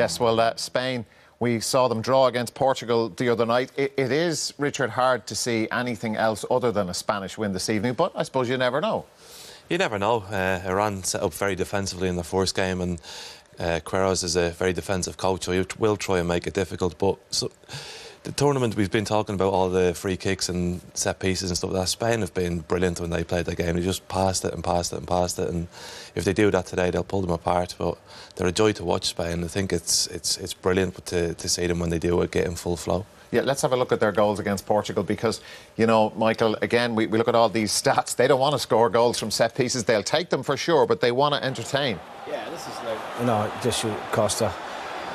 Yes, well, Spain, we saw them draw against Portugal the other night. It is, Richard, hard to see anything else other than a Spanish win this evening, but I suppose you never know. You never know. Iran set up very defensively in the first game, and Queiroz is a very defensive coach, so he will try and make it difficult. But the tournament, we've been talking about all the free kicks and set pieces and stuff like that. Spain have been brilliant when they played the game. They just passed it and passed it and passed it, and if they do that today, they'll pull them apart. But they're a joy to watch, Spain. I think it's brilliant to see them when they do get in full flow. Yeah, let's have a look at their goals against Portugal because, you know, Michael, again, we look at all these stats. They don't want to score goals from set pieces. They'll take them for sure, but they want to entertain. Yeah, this is like, you know, just shoot Costa.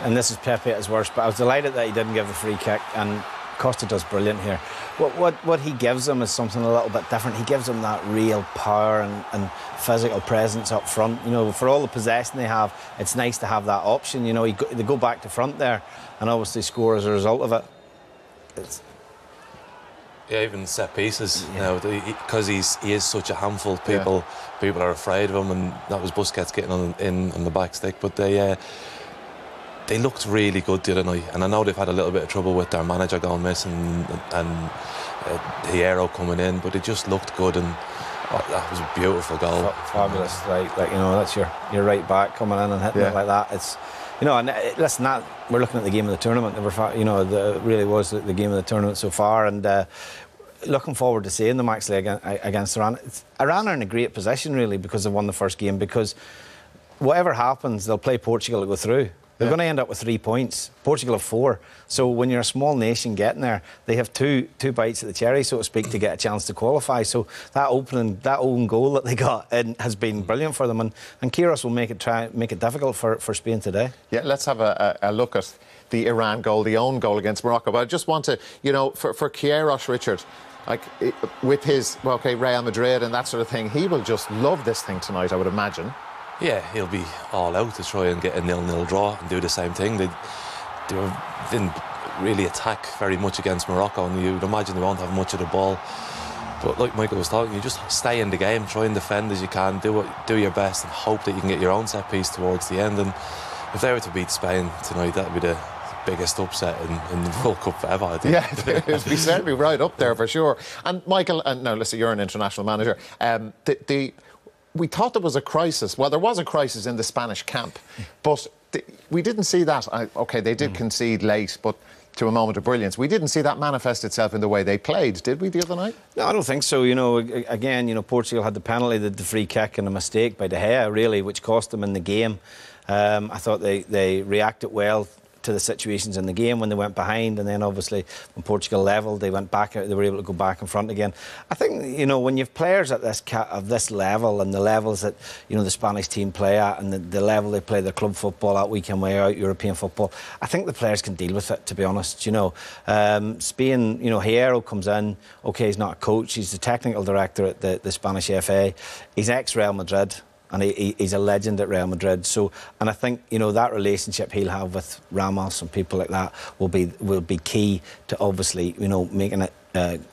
And this is Pepe at his worst, but I was delighted that he didn't give the free kick, and Costa does brilliant here. What he gives them is something a little bit different. He gives them that real power and physical presence up front. You know, for all the possession they have, it's nice to have that option. You know, they go back to front there and obviously score as a result of it. Yeah, even set pieces, you know, because he is such a handful. People are afraid of him, and that was Busquets getting on the back stick. But they looked really good the other night, and I know they've had a little bit of trouble with their manager going missing and Hierro coming in, but it just looked good, and that was a beautiful goal. Fabulous, like you know, that's your right back coming in and hitting it like that. It's, you know, and listen, we're looking at the game of the tournament. You know, it really was the game of the tournament so far, and looking forward to seeing them actually against Iran. Iran are in a great position really because they've won the first game. Because whatever happens, they'll play Portugal to go through. They're going to end up with 3 points. Portugal have 4. So when you're a small nation getting there, they have two bites at the cherry, so to speak, to get a chance to qualify. So that own goal that they got has been brilliant for them, and Queiroz will make it difficult for Spain today. Yeah, let's have a look at the Iran goal, the own goal against Morocco. But I just want to, you know, for Queiroz, Richard, like with his Real Madrid and that sort of thing, he will just love this thing tonight, I would imagine. Yeah, he'll be all out to try and get a 0-0 draw and do the same thing. They didn't really attack very much against Morocco, and you'd imagine they won't have much of the ball. But like Michael was talking, you just stay in the game, try and defend as you can, do your best, and hope that you can get your own set piece towards the end. And if they were to beat Spain tonight, that would be the biggest upset in the World Cup ever, I think. Yeah, it would be certainly right up there for sure. And Michael, now listen, you're an international manager. We thought there was a crisis. Well, there was a crisis in the Spanish camp, but we didn't see that. OK, they did concede late, but to a moment of brilliance. We didn't see that manifest itself in the way they played, did we, the other night? No, I don't think so. You know, again, you know, Portugal had the penalty, the free kick and a mistake by De Gea, really, which cost them in the game. I thought they reacted well to the situations in the game when they went behind, and then obviously when Portugal levelled, they went back. They were able to go back in front again. I think, you know, when you've players at this level, and the levels that, you know, the Spanish team play at, and the level they play their club football at week in, way out, European football, I think the players can deal with it, to be honest. You know, Spain, you know, Hierro comes in. OK, he's not a coach. He's the technical director at the Spanish FA. He's ex-Real Madrid, and he's a legend at Real Madrid. So, and I think, you know, that relationship he'll have with Ramos and people like that will be key to obviously, you know, making it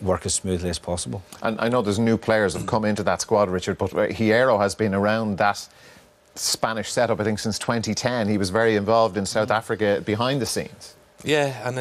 work as smoothly as possible. And I know there's new players have come into that squad, Richard, but Hierro has been around that Spanish setup, I think, since 2010. He was very involved in South Africa behind the scenes. Yeah, and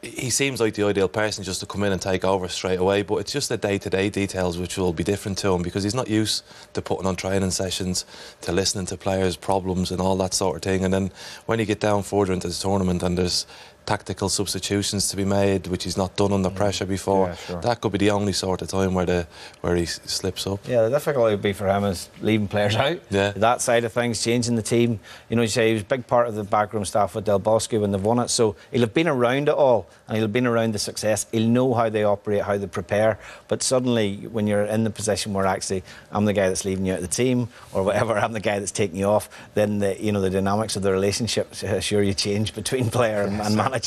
he seems like the ideal person just to come in and take over straight away, but it's just the day-to-day details which will be different to him, because he's not used to putting on training sessions, to listening to players' problems and all that sort of thing. And then when you get down further into the tournament and there's tactical substitutions to be made, which he's not done under pressure before, that could be the only sort of time where he slips up. Yeah, the difficulty would be for him is leaving players out. Yeah. That side of things, changing the team. You know, you say he was a big part of the backroom staff with Del Bosque when they've won it, so he'll have been around it all, and he'll have been around the success. He'll know how they operate, how they prepare. But suddenly, when you're in the position where actually I'm the guy that's leaving you out of the team, or whatever, I'm the guy that's taking you off, then the dynamics of the relationship, sure, you change between player and manager.